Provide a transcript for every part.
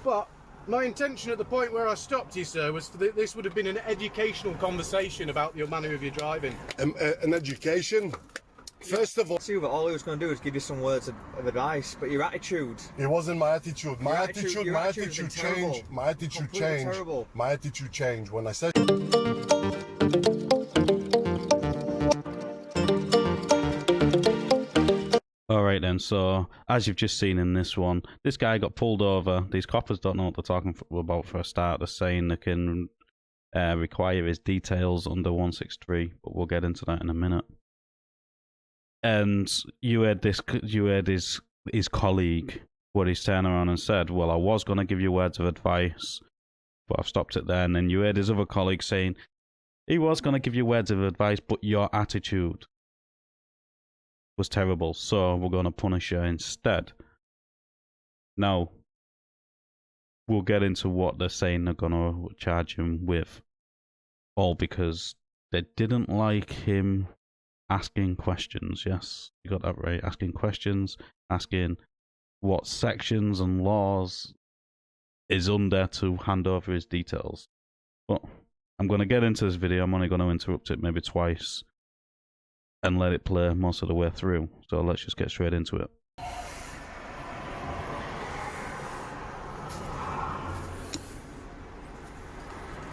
But my intention at the point where I stopped you, sir, was this would have been an educational conversation about your manner of your driving. An education? First of all... See, but all he was going to do is give you some words of advice, but your attitude... It wasn't my attitude. My attitude changed. My attitude changed when I said... Alright then, so as you've just seen in this one, this guy got pulled over. These coppers don't know what they're talking about for a start. They're saying they can require his details under 163, but we'll get into that in a minute. And you heard his colleague, what he's turned around and said, well, I was going to give you words of advice, but I've stopped it there. And then you heard his other colleague saying, he was going to give you words of advice, but your attitude was terrible, so we're going to punish you instead. Now, we'll get into what they're saying they're going to charge him with. All because they didn't like him asking questions. Yes, you got that right. Asking questions, asking what sections and laws is under to hand over his details. But I'm going to get into this video. I'm only going to interrupt it maybe twice and let it play most of the way through. So let's just get straight into it.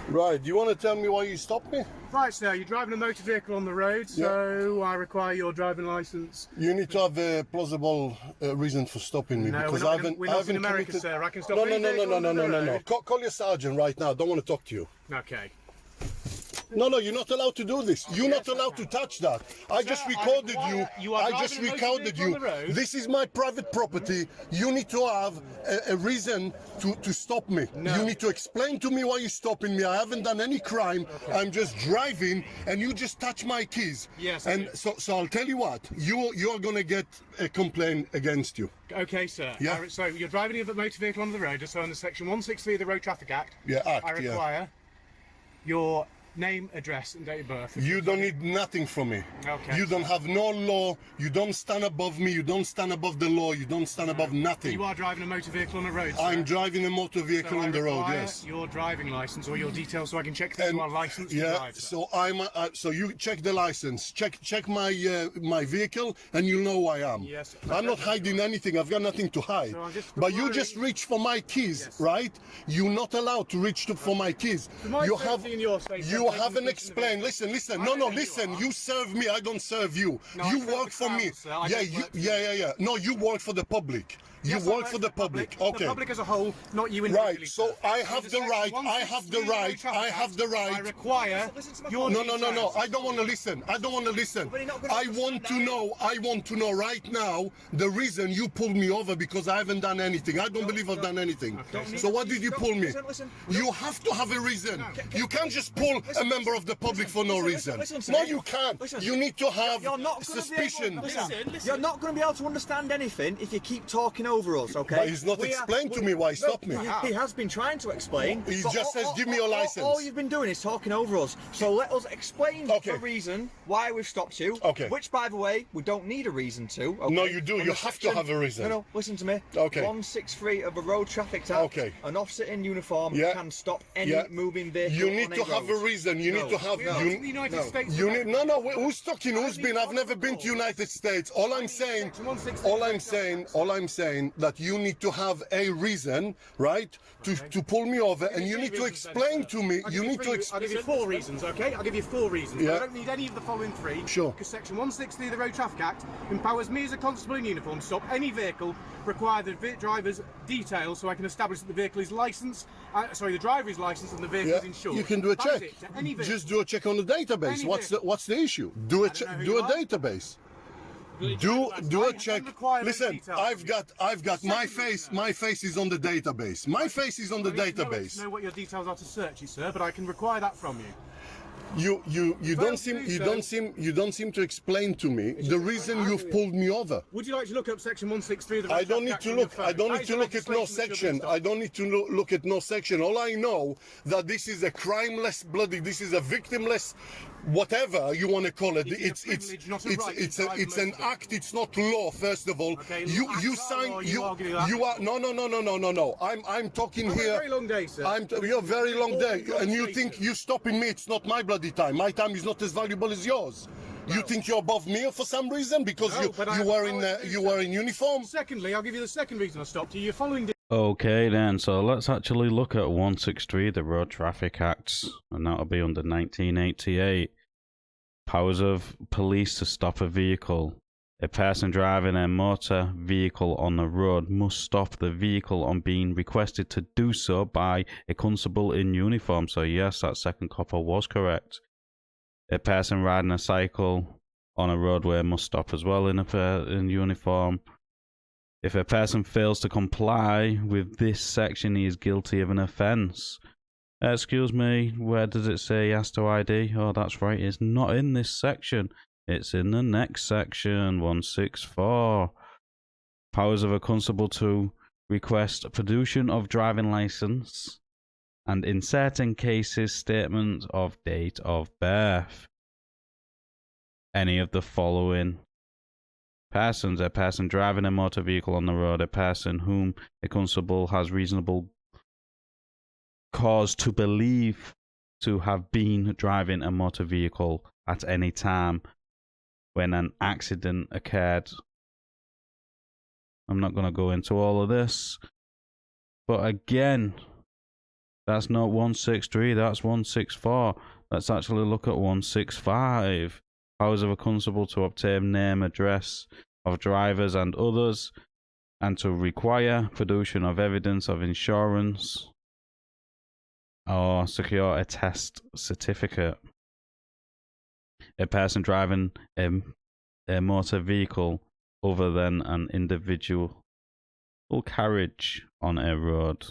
Right, do you want to tell me why you stopped me? Right, sir, you're driving a motor vehicle on the road, so I require your driving licence. You need to have a plausible reason for stopping me, because I haven't... We're not in America, sir. I can stop No. Call your sergeant right now. I don't want to talk to you. Okay. No, you're not allowed to do this. You're not allowed to touch that. I just recorded you. I just recorded you. This is my private property. You need to have a reason to stop me. No. You need to explain to me why you're stopping me. I haven't done any crime. Okay. I'm just driving, and you just touch my keys. Yes. And so I'll tell you what. You're gonna get a complaint against you. Okay, sir. Yeah. So you're driving a motor vehicle on the road, so under Section 163 of the Road Traffic Act. Yeah, I require your name, address, and date of birth. You don't need nothing from me. Okay. You don't have no law. You don't stand above me. You don't stand above the law. You don't stand above nothing. You are driving a motor vehicle on the road, sir. I'm driving a motor vehicle on the road, yes. Your driving license or your details so I can check that you are licensed to drive. So so you check the license. Check my my vehicle, and you'll know who I am. Yes. I'm not hiding anything. I've got nothing to hide. So but you just reach for my keys, yes, right? You're not allowed to reach for my keys. You haven't explained. Listen. No, listen. You serve me. I don't serve you. No, you work for me. Yeah. No, you work for the public. You work for the public. Okay. The public as a whole, not you individually. Right. So I have the right. I have the right. I require your No. I don't want to listen. I want to know right now the reason you pulled me over, because I haven't done anything. I don't believe I've done anything. So what did you pull me? You have to have a reason. You can't just pull a member of the public for no reason. No, you can't. You need to have suspicion. You're not going to be able to understand anything if you keep talking over us, okay? But he's not explained to me why he stopped me. He has been trying to explain. He just says, give me your license. All you've been doing is talking over us. So let us explain the reason why we've stopped you. Okay. Which, by the way, we don't need a reason to. Okay? No, you do. You have to have a reason. No, listen to me. Okay. 163 of the Road Traffic Act. Okay. An officer in uniform can stop any moving vehicle. You need to have a reason. You need to have... Who's talking? Who's been? I've never been to United States. All I'm saying that you need to have a reason, right, to pull me over, and you need to explain to me. You need to. I'll give you 4 reasons, okay? I'll give you 4 reasons. Yeah. I don't need any of the following 3. Sure. Because Section 163 of the Road Traffic Act empowers me as a constable in uniform to stop any vehicle, require the driver's details so I can establish that the vehicle is licensed. The driver is licensed and the vehicle is insured. You can do a check. Just do a check on the database. What's the issue? Do a database. Do a check. Listen, I've got my face. My face is on the database. My face is on the database. I don't know what your details are to search you, sir, but I can require that from you. You don't seem to explain to me the reason you've pulled me over. Would you like to look up Section 163 of the Road I don't need to look. I don't need to look at no section. I don't need to look at no section. All I know that this is a crimeless bloody. This is a victimless whatever you want to call it. It's a privilege, not a right to It's drive an locally. act. It's not law. First of all, Okay, you acts are sign. law, you argue that. You are no. I'm talking I've had a here. very long day, sir. You're a very long day, Important and you conversation. think you stopping me? It's not my bloody time. My time is not as valuable as yours. You think you're above me for some reason because No, but I you have were the in power to do you so. were in uniform. Secondly, I'll give you the second reason I stopped you. You're following. Okay then, so let's actually look at 163, the Road Traffic Acts, and that'll be under 1988. Powers of police to stop a vehicle. A person driving a motor vehicle on the road must stop the vehicle on being requested to do so by a constable in uniform. So yes, that second copper was correct. A person riding a cycle on a roadway must stop as well in uniform. If a person fails to comply with this section, he is guilty of an offence. Excuse me, where does it say he has to ID? Oh, that's right, it's not in this section. It's in the next section, 164. Powers of a constable to request production of driving licence, and in certain cases, statement of date of birth. Any of the following persons: a person driving a motor vehicle on the road, a person whom a constable has reasonable cause to believe to have been driving a motor vehicle at any time when an accident occurred. I'm not going to go into all of this, but again, that's not 163, that's 164. Let's actually look at 165. Powers of a constable to obtain name, address of drivers and others, and to require production of evidence of insurance or secure a test certificate. A person driving a motor vehicle other than an individual carriage on a road.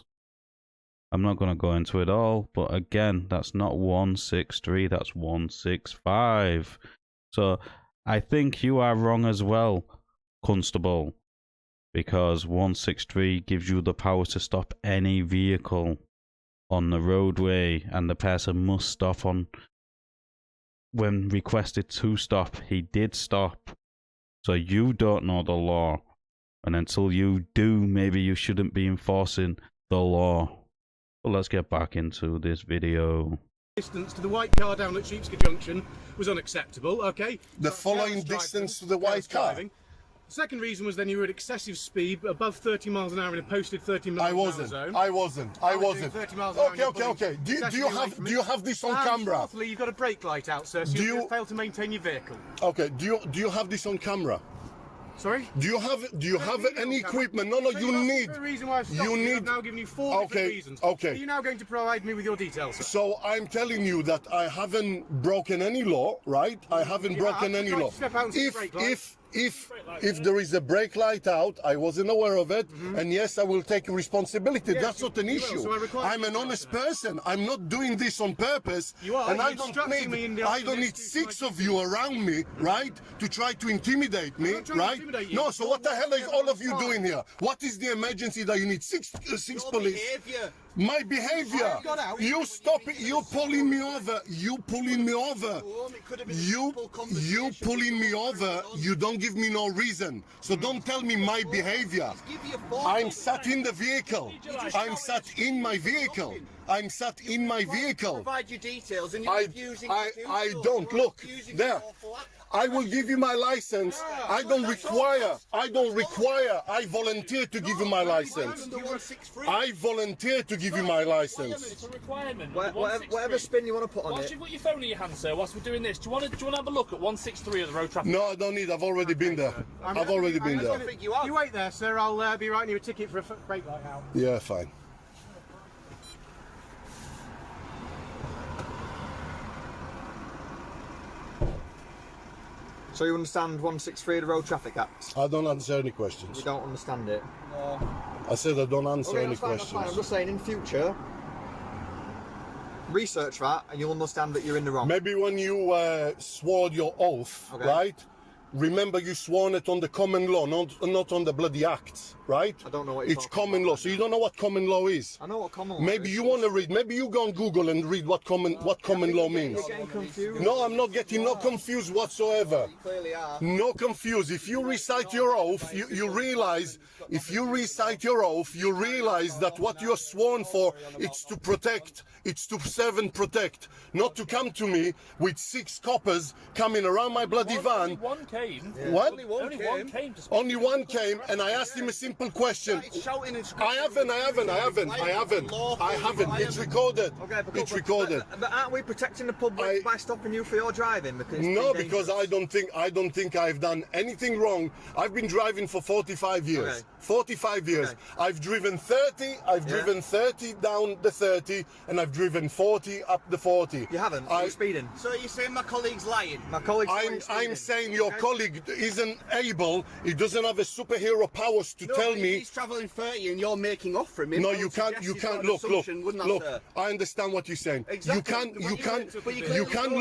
I'm not going to go into it all, but again, that's not 163, that's 165. So I think you are wrong as well, Constable, because 163 gives you the power to stop any vehicle on the roadway, and the person must stop on when requested to stop. He did stop. So you don't know the law, and until you do, maybe you shouldn't be enforcing the law. But let's get back into this video. Distance to the white car down at Sheepscombe Junction was unacceptable, okay? The So following careless distance driving, to the white careless car. driving. The second reason was then you were at excessive speed, above 30 miles an hour in a posted 30 miles I an hour wasn't. zone. I wasn't. I was doing 30 miles an hour and you're pulling Okay. Do excessively you away have from do it. you have this on And camera? fourthly, you've got a brake light out, sir, so Do you you- failed to maintain your vehicle. Okay. Do you have this on camera? Sorry? Do you have any equipment? No, So you asked need. the reason why I've stopped You you. I've need. now given you four Okay, different reasons. okay. Are you now going to provide me with your details, sir? So I'm telling you that I haven't broken any law, right? I haven't Yeah, broken I'd any like law. to step out and see the brake light. If there is a brake light out, I wasn't aware of it, and yes, I will take responsibility. Yes, That's not an you will, issue. so I require I'm an details, honest sir. person. I'm not doing this on purpose. You are. And You're I don't instructing me in the I don't need afternoon to 6 of you around me, right, to try to intimidate me, not trying to right? intimidate you. No. So what the hell is all of you Fine. doing here? What is the emergency that you need six police? Behaviour. My behavior. I got out. You stop it. You pulling me over. You pulling me over. You pulling me over. You don't give me no reason. So don't tell me my behavior. I'm sat in the vehicle. I'm sat in my vehicle. I'm sat in my vehicle. Provide your details and you're I refusing I to do I so. don't You're look refusing there. an awful act. I will give you my license. I don't require. I volunteer to give you my license. Under 163. I volunteer to give you my license. It's a requirement. Whatever spin you want to put on Whilst it. you've got your phone in your hand, sir, whilst we're doing this, do you want to have a look at 163 of the road traffic? No, I don't need. I've already been there. I've already been there. think you have. You wait there, sir. I'll be writing you a ticket for a brake light out. Yeah, fine. So you understand 163 of the Road Traffic Act? I don't answer any questions. You don't understand it? I said I don't answer Okay, any that's fine, that's fine. I'm questions. just saying, in future, research that and you'll understand that you're in the wrong. Maybe when you swore your oath, Okay. right? Remember, you sworn it on the common law, not on the bloody acts, right? I don't know what you're it's talking common about law, so you don't know what common law is. I know what common law Maybe is. you want to read. Maybe you go on Google and read what common law means. You're getting confused. No, I'm not getting no confused whatsoever. You clearly are. No confused. If you recite your oath, you realize. If you recite your oath, you realize that what you're sworn for, it's to protect, it's to serve and protect, not to come to me with 6 coppers coming around my bloody van. Only one came. What? Only one came to speak. Only one came, and I asked him a simple question. Shouting and I haven't. It's recorded. Okay, It's recorded. But aren't we protecting the public by stopping you for your driving? Because No, because I don't think I've done anything wrong. I've been driving for 45 years. Okay. 45 years. Okay. I've driven 30. I've driven 30 down the 30, and I've driven 40 up the 40. You haven't. You're speeding. So you're saying my colleague's lying? My colleague's I'm saying your colleague isn't able. He doesn't have a superhero powers to tell me. He's travelling 30 and you're making off for him. No, you can't. You can't. Look. I understand what you're saying. Exactly. You can't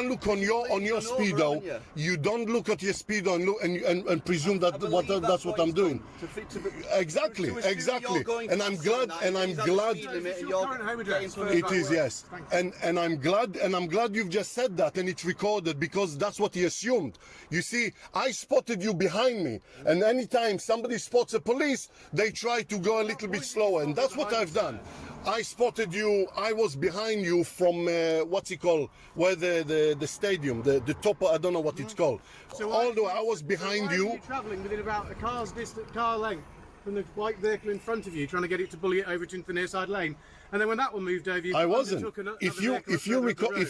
look on your speedo. You don't look at your speedo and presume that that's what I'm doing. Exactly. And I'm glad. It is, yes. And I'm glad you've just said that, and it's recorded, because that's what he assumed. You see, I spotted you behind me, and anytime somebody spots a police, they try to go a little bit slower, and that's what I've done. I spotted you. I was behind you from what's it called? Where the stadium, the top. I don't know what it's called. So although I was behind why you. were you travelling within about a car length from the white vehicle in front of you, trying to get it to bully it over into the near side lane, and then when that one moved over, you I wasn't. took another If vehicle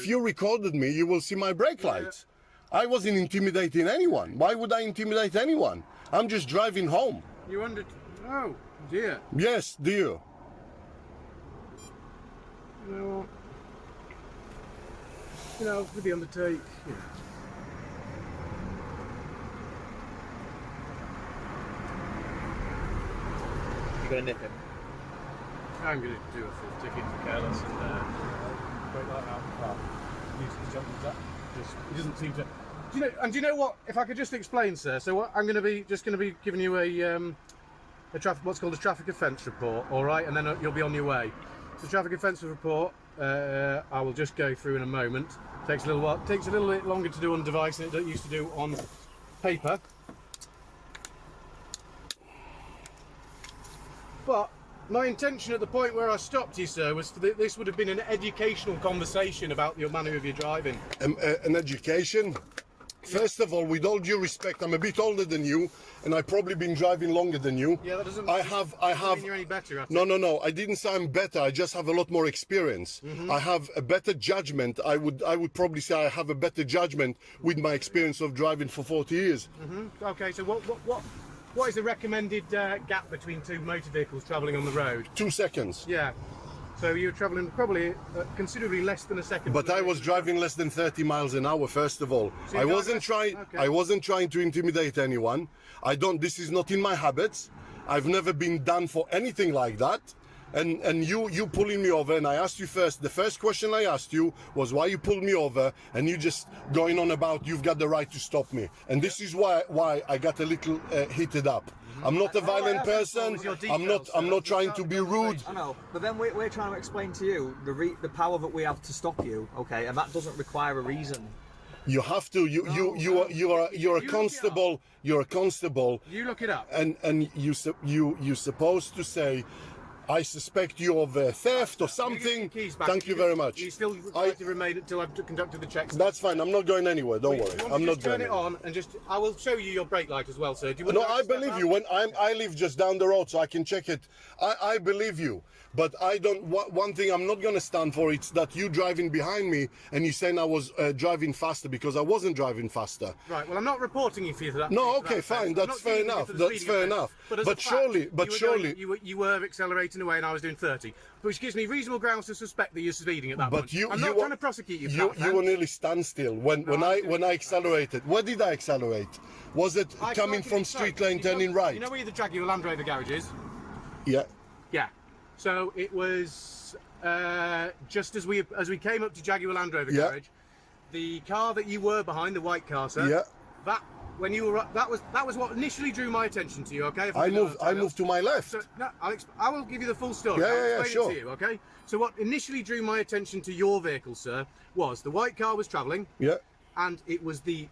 you recorded me, you will see my brake lights. I wasn't intimidating anyone. Why would I intimidate anyone? I'm just driving home. You under? Oh dear. Yes, dear. You know, with the undertake. Yeah. You're gonna nip him. I'm going to do a full ticket for careless and break that out. Well, he's jumping that. He doesn't seem to. Do you know what? If I could just explain, sir. So what I'm going to be giving you what's called a traffic offence report. All right, and then you'll be on your way. So traffic offence report. I will just go through in a moment. Takes a little while. Takes a little bit longer to do on device than it used to do on paper. But my intention at the point where I stopped you, sir, was this would have been an educational conversation about your manner of your driving. An education? First of all, with all due respect, I'm a bit older than you, and I've probably been driving longer than you. Yeah, that doesn't I have. mean you're any better at it. No. I didn't say I'm better. I just have a lot more experience. I have a better judgment. I would probably say I have a better judgment with my experience of driving for 40 years. Okay, so what is the recommended gap between two motor vehicles travelling on the road? 2 seconds. Yeah. So you're travelling probably considerably less than a second. But I was driving less than 30 miles an hour. First of all, So I you wasn't trying. okay. I wasn't trying to intimidate anyone. I don't. This is not in my habits. I've never been done for anything like that. And you pulling me over, and I asked you first. The first question I asked you was why you pulled me over, and you just going on about you've got the right to stop me. And this is why I got a little heated up. I'm not a violent person. I'm not trying to be rude. I know, but then we're trying to explain to you the power that we have to stop you, okay? And that doesn't require a reason. You have to. You're a constable. You're a constable. You look it up. And you're supposed to say, I suspect you of theft or something. Thank you very much. You still like to remain until I've conducted the checks. That's fine. I'm not going anywhere. Don't worry. I'm not turn going. it on and I will show you your brake light as well, sir. Do you want No, to I believe you. When I live just down the road, so I can check it. I believe you. But I don't. One thing I'm not going to stand for, it's that you driving behind me and you saying I was driving faster, because I wasn't driving faster. Right. Well, I'm not reporting you for that. No. Okay. Fine. That's fair enough. That's fair enough. But surely. You were accelerating away, and I was doing 30, which gives me reasonable grounds to suspect that you're speeding at that point. I'm not trying to prosecute you. You were nearly standstill when I accelerated. Where did I accelerate? Was it coming from street lane turning right? You know where the Jaguar Land Rover garage is? Yeah. Yeah. So it was just as we came up to Jaguar Land Rover garage, the car that you were behind, the white car, sir. Yeah. That when you were that was what initially drew my attention to you. Okay. If I can moved tell. to my left. So, no, I will give you the full story. Yeah, I'll yeah, yeah, explain sure. it to you, okay? So what initially drew my attention to your vehicle, sir, was the white car was travelling, Yeah. and it was the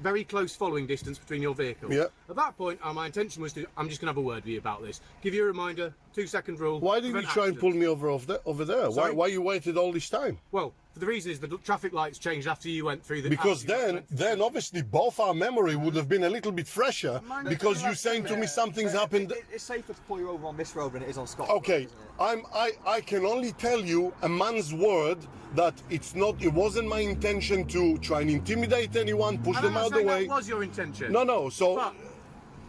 very close following distance between your vehicles. Yeah. At that point, my intention was I'm just going to have a word with you about this. Give you a reminder, 2-second rule. Why did you prevent try and pull accidents. me over there? Sorry? Why you waited all this time? Well, the reason is the traffic lights changed after you went through the... Because after you then, went through- then obviously both our memory would have been a little bit fresher because you saying to me something's happened. It's safer to pull you over on this road than it is on Scott. Okay, Road, I can only tell you a man's word that it wasn't my intention to try and intimidate anyone, push And them I'm not out of the saying way. that was your intention. No, so But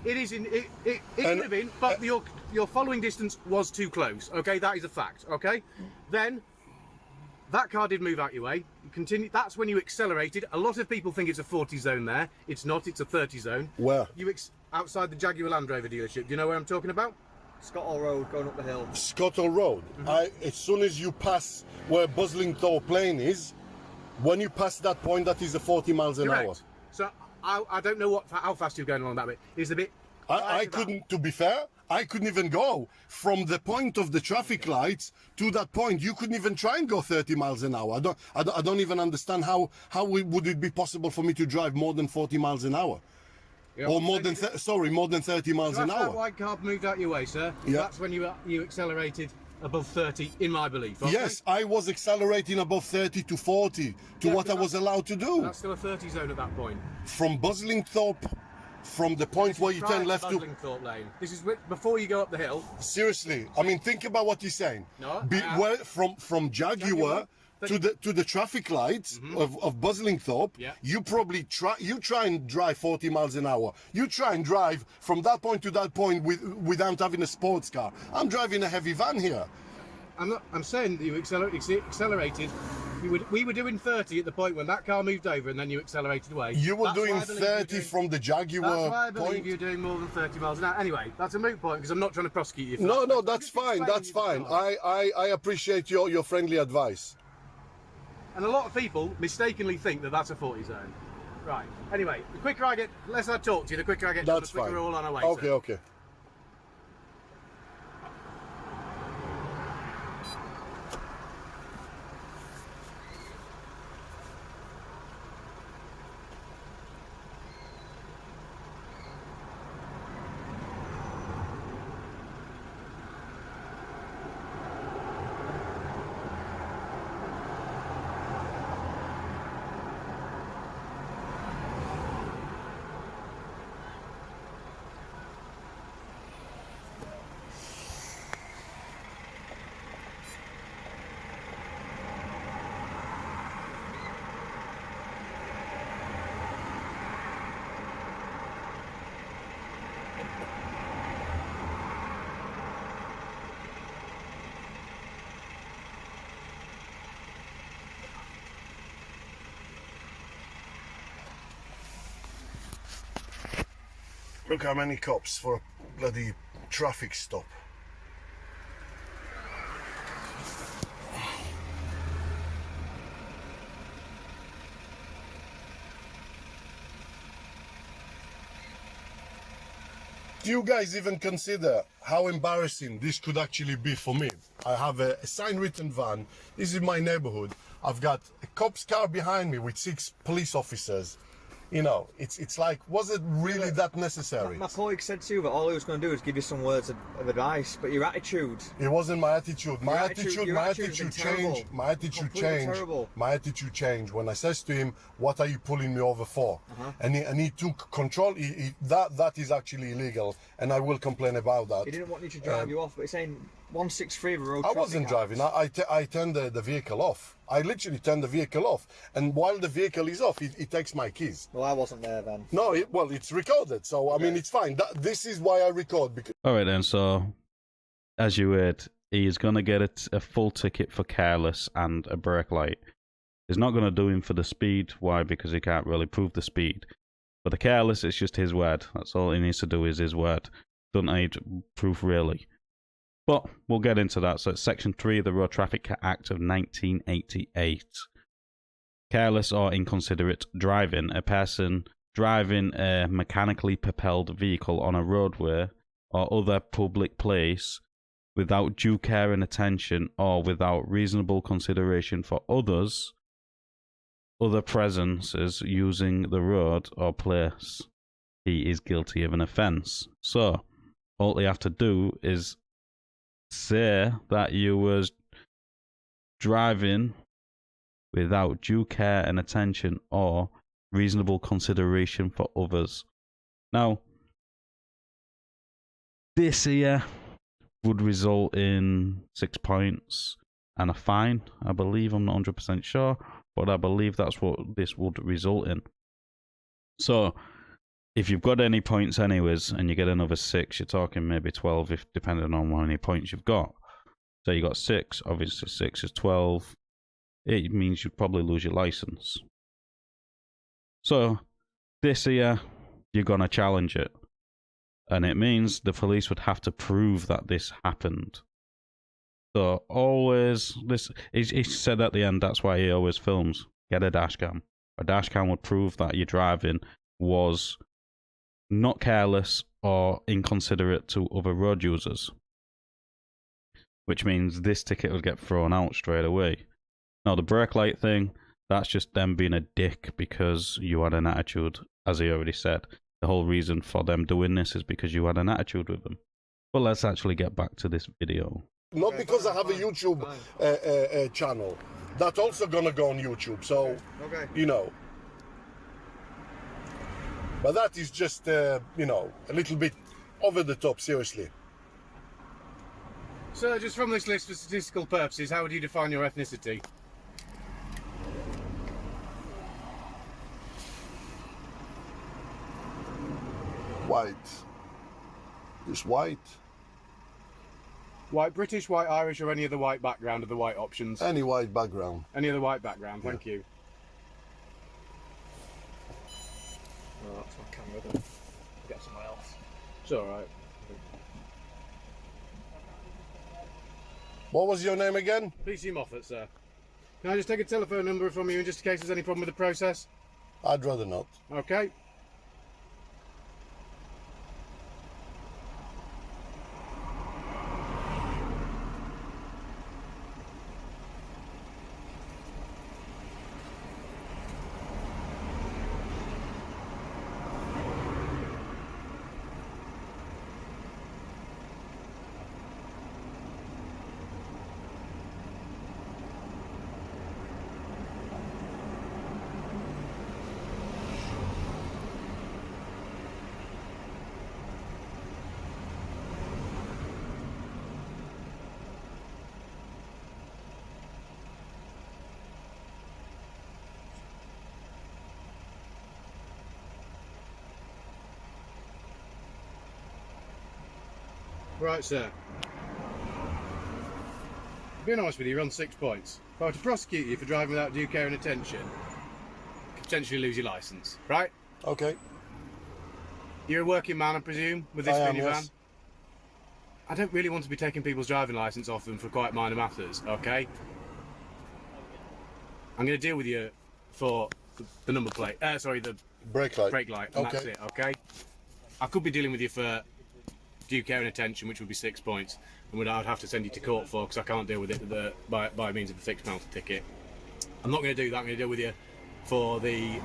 it is in it could have been, but your following distance was too close. Okay, that is a fact. Okay, then that car did move out your way. You continue. That's when you accelerated. A lot of people think it's a 40 zone there. It's not. It's a 30 zone. Where? Outside the Jaguar Land Rover dealership. Do you know where I'm talking about? Scott Road going up the hill. Scottle Road. As soon as you pass where Buslingthorpe Lane is, when you pass that point, that is a 40 miles an hour. Correct. So I don't know how fast you're going along that bit. Is the bit. I couldn't, to be fair, I couldn't even go from the point of the traffic lights to that point. You couldn't even try and go 30 miles an hour. I don't even understand how would it be possible for me to drive more than 40 miles an hour, or more than 30 miles So an that's that hour. white car moved out your way, sir. Yeah. That's when you accelerated above 30, in my belief. Okay? Yes, I was accelerating above 30 to 40 to Yeah, what I but was allowed to do. That's still a 30 zone at that point. From Buslingthorpe, from the point where you turn left to... Buslingthorpe Lane. This is before you go up the hill. Seriously, I mean, think about what you're saying. No, From Jaguar to the traffic lights of Buslingthorpe, Yeah. you probably try and drive 40 miles an hour. You try and drive from that point to that point without having a sports car. I'm driving a heavy van here. I'm saying that you accelerated. We were doing 30 at the point when that car moved over, and then you accelerated away. You were That's why doing I believe you were 30 doing- from the Jaguar That's why I believe point. you're doing more than 30 miles an hour. Anyway, that's a moot point because I'm not trying to prosecute you. For No, that. that's Just fine. explaining That's you the fine. story. I appreciate your friendly advice. And a lot of people mistakenly think that that's a 40 zone. Right. Anyway, the quicker I get, the less I talk to you, the quicker I get done, the That's quicker fine. we're all on our way. Okay, sir. okay. Look how many cops for a bloody traffic stop. Do you guys even consider how embarrassing this could actually be for me? I have a sign-written van. This is my neighborhood. I've got a cop's car behind me with 6 police officers. You know, it's like, was it really that necessary? My colleague said to you that all he was going to do is give you some words of advice, but your attitude. It wasn't my attitude. My Your attitude attitude's been changed. terrible. My attitude Completely changed. terrible. My attitude changed when I says to him, "What are you pulling me over for?" And he took control. That is actually illegal, and I will complain about that. He didn't want you to drive you off, but he's saying 163 of the road. I traffic wasn't acts. driving. I turned the vehicle off. I literally turned the vehicle off, and while the vehicle is off, he takes my keys. Well, I wasn't there then. No, it's recorded, so I mean it's fine. This is why I record because. All right then. So, as you heard, he is gonna get a full ticket for careless and a brake light. It's not gonna do him for the speed. Why? Because he can't really prove the speed. But the careless, it's just his word. That's all he needs to do is his word. Doesn't need proof really. But we'll get into that. So it's Section 3 of the Road Traffic Act of 1988. Careless or inconsiderate driving. A person driving a mechanically propelled vehicle on a roadway or other public place without due care and attention or without reasonable consideration for others, other presences using the road or place, he is guilty of an offence. So, all you have to do is say that you was driving without due care and attention or reasonable consideration for others. Now, this here would result in 6 points and a fine, I believe. I'm not 100% sure, but I believe that's what this would result in. So, if you've got any points anyways, and you get another 6, you're talking maybe 12, if depending on how many points you've got. So you got 6, obviously 6 is 12. It means you'd probably lose your license. So, this here, you're going to challenge it. And it means the police would have to prove that this happened. So, always, he said at the end, that's why he always films. Get a dash cam. A dash cam would prove that your driving was not careless or inconsiderate to other road users. Which means this ticket would get thrown out straight away. Now, the brake light thing, that's just them being a dick because you had an attitude, as he already said. The whole reason for them doing this is because you had an attitude with them. But let's actually get back to this video. Not because I have a YouTube channel. That's also gonna go on YouTube, so, you know. But that is just, you know, a little bit over the top, seriously. So, just from this list for statistical purposes, how would you define your ethnicity? White. Just white. White British, white Irish, or any other white background are the white options? Any white background. Any other white background, thank you. Oh, that's my camera then. Get somewhere else. It's alright. What was your name again? PC Moffat, sir. Can I just take a telephone number from you in just in case there's any problem with the process? I'd rather not. Okay. Right, sir. Being honest with you, you're on 6 points. If I were to prosecute you for driving without due care and attention, you could potentially lose your licence, right? Okay. You're a working man, I presume, with this I am, being your yes. van? I don't really want to be taking people's driving licence off them for quite minor matters, okay? I'm going to deal with you for the number plate. Sorry, the Brake light. brake light, and Okay. that's it, okay? I could be dealing with you for due care and attention, which would be 6 points, and I'd have to send you to court for, because I can't deal with it by means of a fixed penalty ticket. I'm not going to do that. I'm going to deal with you for the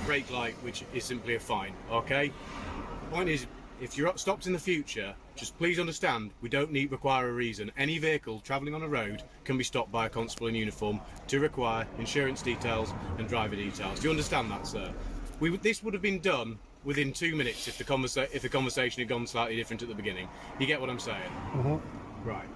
brake light, which is simply a fine, okay? Point is, if you're stopped in the future, just please understand, we don't require a reason. Any vehicle travelling on a road can be stopped by a constable in uniform to require insurance details and driver details. Do you understand that, sir? This would have been done within 2 minutes if the conversation had gone slightly different at the beginning. You get what I'm saying? Mm-hmm. Right.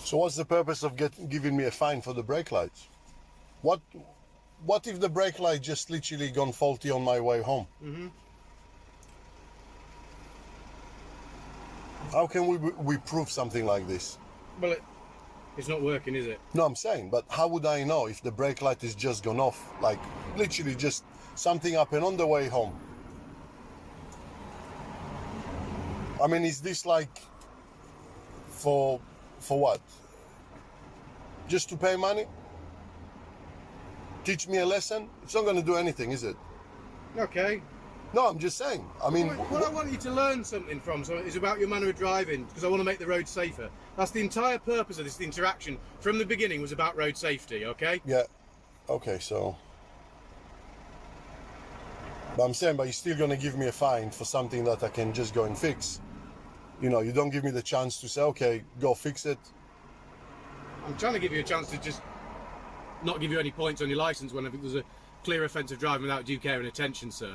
So what's the purpose of giving me a fine for the brake lights? What if the brake light just literally gone faulty on my way home? How can we prove something like this? Well, it's not working, is it? No, I'm saying, but how would I know if the brake light is just gone off? Like, literally just something happened on the way home. I mean, is this like for what? Just to pay money? Teach me a lesson? It's not going to do anything, is it? Okay. No, I'm just saying. I mean, What I want you to learn something from is about your manner of driving, because I want to make the road safer. That's the entire purpose of this interaction from the beginning, was about road safety, okay? yeah. Okay, so. But I'm saying, but you're still going to give me a fine for something that I can just go and fix. You know, you don't give me the chance to say, okay, go fix it. I'm trying to give you a chance to just not give you any points on your licence when I think there's a clear offence of driving without due care and attention, sir.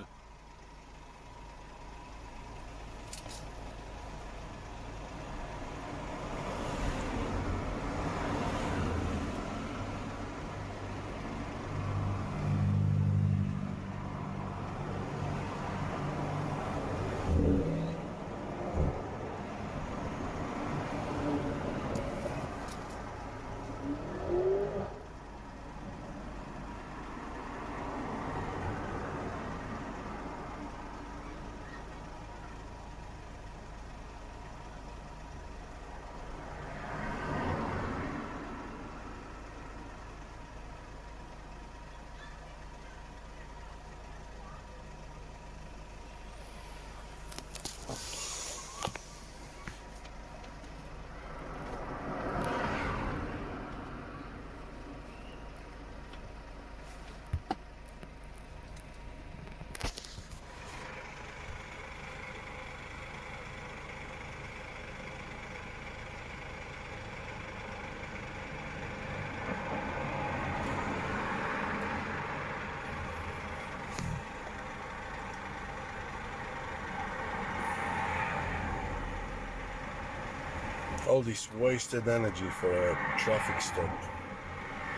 All this wasted energy for a traffic stop,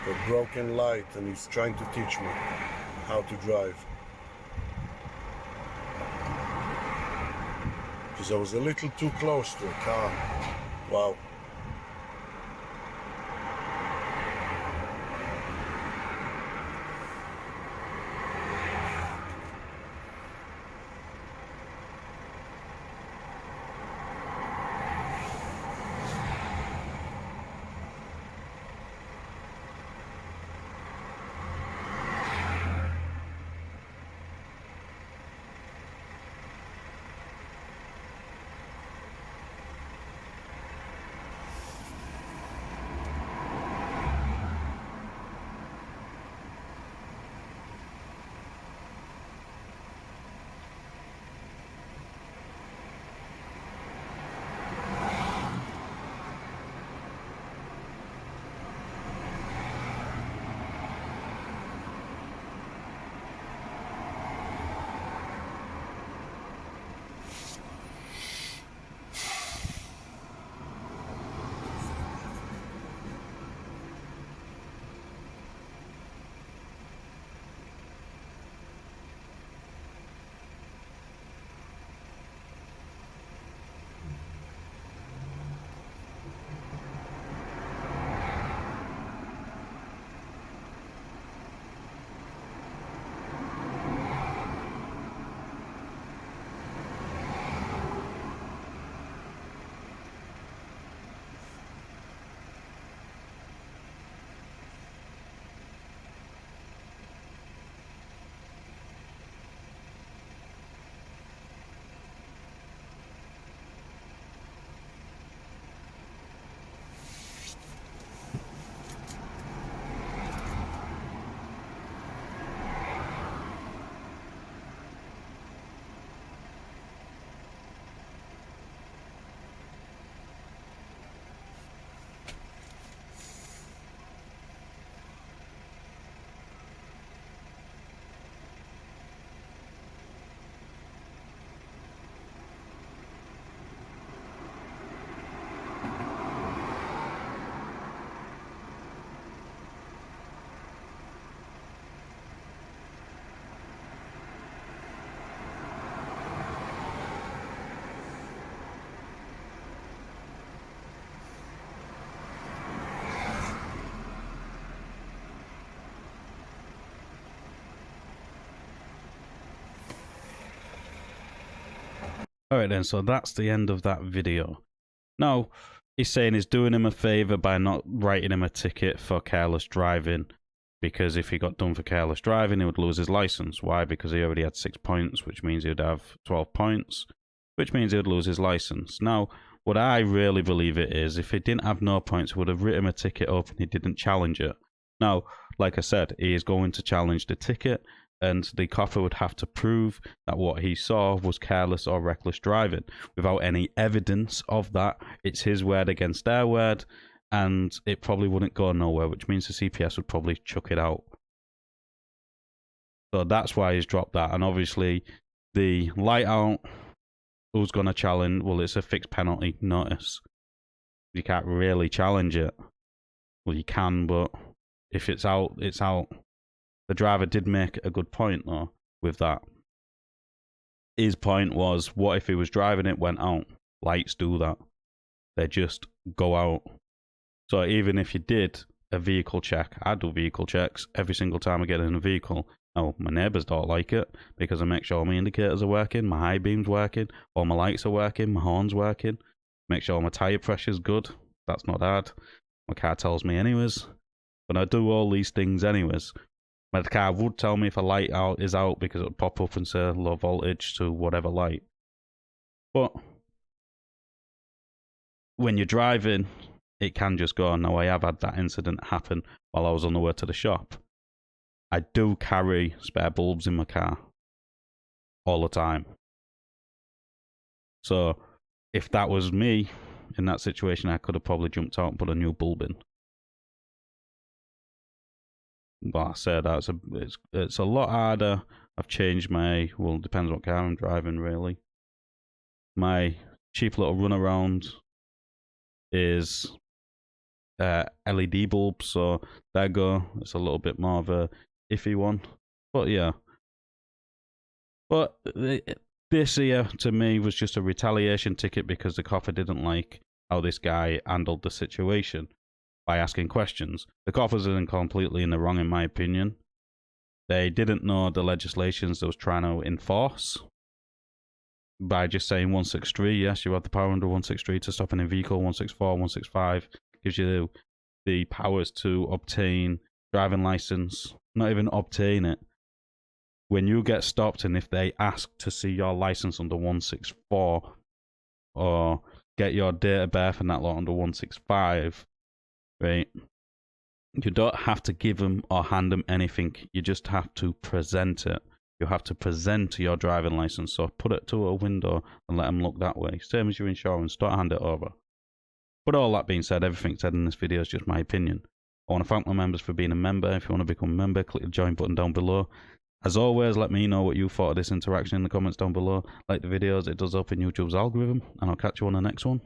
for a broken light, and he's trying to teach me how to drive. Because I was a little too close to a car. Wow. Alright then, so that's the end of that video. Now, he's saying he's doing him a favour by not writing him a ticket for careless driving, because if he got done for careless driving, he would lose his licence. Why? Because he already had 6 points, which means he would have 12 points, which means he would lose his licence. Now, what I really believe it is, if he didn't have no points, he would have written a ticket up and he didn't challenge it. Now, like I said, he is going to challenge the ticket, and the copper would have to prove that what he saw was careless or reckless driving. Without any evidence of that, it's his word against their word, and it probably wouldn't go nowhere, which means the CPS would probably chuck it out. So that's why he's dropped that. And obviously, the light out, who's going to challenge? Well, it's a fixed penalty notice. You can't really challenge it. Well, you can, but if it's out, it's out. The driver did make a good point, though, with that. His point was, what if he was driving it, went out? Lights do that. They just go out. So even if you did a vehicle check, I do vehicle checks every single time I get in a vehicle. Now, my neighbours don't like it because I make sure all my indicators are working, my high beam's working, all my lights are working, my horn's working, make sure my tyre pressure's good. That's not hard. My car tells me anyways. But I do all these things anyways. My car would tell me if a light out is out because it would pop up and say low voltage to whatever light. But when you're driving, it can just go. Now, I have had that incident happen while I was on the way to the shop. I do carry spare bulbs in my car all the time. So if that was me in that situation, I could have probably jumped out and put a new bulb in. But I said that it's a lot harder. I've changed my, well, it depends what car I'm driving really. My cheap little runaround is LED bulbs, so there go. It's a little bit more of a iffy one, but yeah. But this here to me was just a retaliation ticket because the copper didn't like how this guy handled the situation by asking questions. The coppers are completely in the wrong, in my opinion. They didn't know the legislations they was trying to enforce by just saying 163. Yes, you have the power under 163 to stop any vehicle. 164, 165 gives you the powers to obtain driving license. Not even obtain it. When you get stopped and if they ask to see your license under 164 or get your date of birth and that lot under 165, right? You don't have to give them or hand them anything. You just have to present it. You have to present your driving license. So put it to a window and let them look that way. Same as your insurance. Don't hand it over. But all that being said, everything said in this video is just my opinion. I want to thank my members for being a member. If you want to become a member, click the join button down below. As always, let me know what you thought of this interaction in the comments down below. Like the videos, it does open YouTube's algorithm. And I'll catch you on the next one.